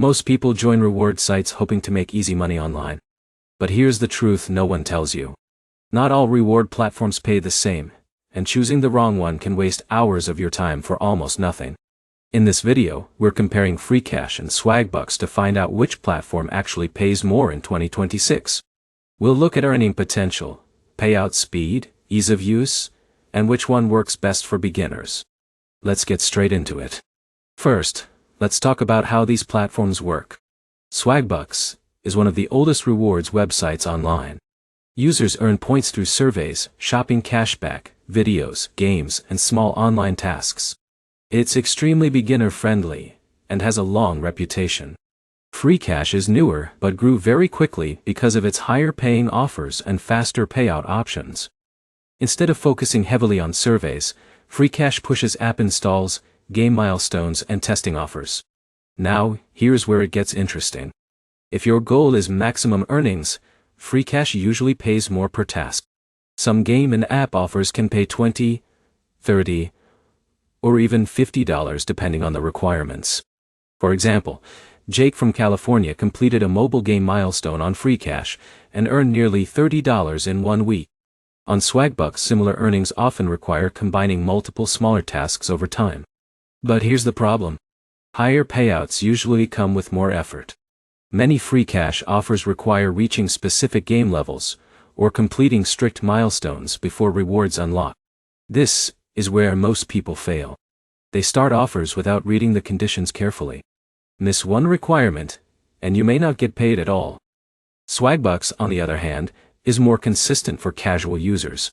Most people join reward sites hoping to make easy money online. But here's the truth no one tells you. Not all reward platforms pay the same, and choosing the wrong one can waste hours of your time for almost nothing. In this video, we're comparing Freecash and Swagbucks to find out which platform actually pays more in 2026. We'll look at earning potential, payout speed, ease of use, and which one works best for beginners. Let's get straight into it. First, let's talk about how these platforms work. Swagbucks is one of the oldest rewards websites online. Users earn points through surveys, shopping cashback, videos, games, and small online tasks. It's extremely beginner-friendly and has a long reputation. Freecash is newer but grew very quickly because of its higher-paying offers and faster payout options. Instead of focusing heavily on surveys, Freecash pushes app installs, game milestones, and testing offers. Now, here's where it gets interesting. If your goal is maximum earnings, Freecash usually pays more per task. Some game and app offers can pay $20, $30, or even $50 depending on the requirements. For example, Jake from California completed a mobile game milestone on Freecash and earned nearly $30 in 1 week. On Swagbucks, similar earnings often require combining multiple smaller tasks over time. But here's the problem. Higher payouts usually come with more effort. Many Freecash offers require reaching specific game levels, or completing strict milestones before rewards unlock. This is where most people fail. They start offers without reading the conditions carefully. Miss one requirement, and you may not get paid at all. Swagbucks, on the other hand, is more consistent for casual users.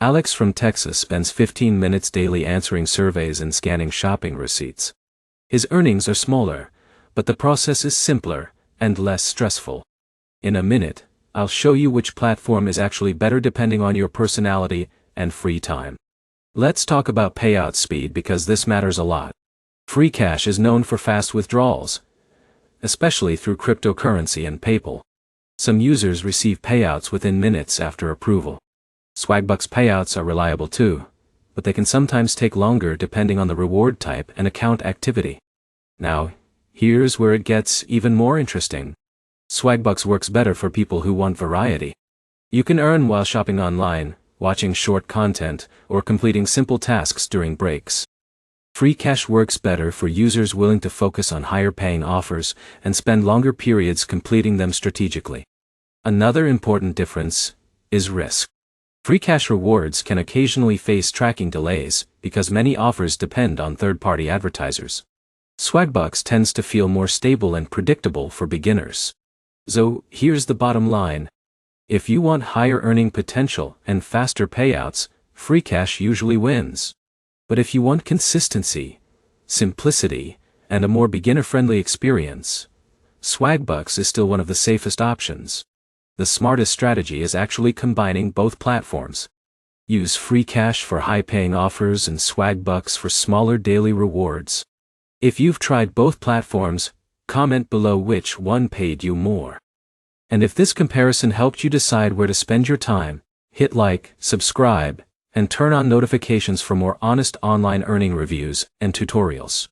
Alex from Texas spends 15 minutes daily answering surveys and scanning shopping receipts. His earnings are smaller, but the process is simpler and less stressful. In a minute, I'll show you which platform is actually better depending on your personality and free time. Let's talk about payout speed because this matters a lot. Freecash is known for fast withdrawals, especially through cryptocurrency and PayPal. Some users receive payouts within minutes after approval. Swagbucks payouts are reliable too, but they can sometimes take longer depending on the reward type and account activity. Now, here's where it gets even more interesting. Swagbucks works better for people who want variety. You can earn while shopping online, watching short content, or completing simple tasks during breaks. Freecash works better for users willing to focus on higher-paying offers and spend longer periods completing them strategically. Another important difference is risk. Freecash rewards can occasionally face tracking delays because many offers depend on third-party advertisers. Swagbucks tends to feel more stable and predictable for beginners. So, here's the bottom line. If you want higher earning potential and faster payouts, Freecash usually wins. But if you want consistency, simplicity, and a more beginner-friendly experience, Swagbucks is still one of the safest options. The smartest strategy is actually combining both platforms. Use Freecash for high-paying offers and Swagbucks for smaller daily rewards. If you've tried both platforms, comment below which one paid you more. And if this comparison helped you decide where to spend your time, hit like, subscribe, and turn on notifications for more honest online earning reviews and tutorials.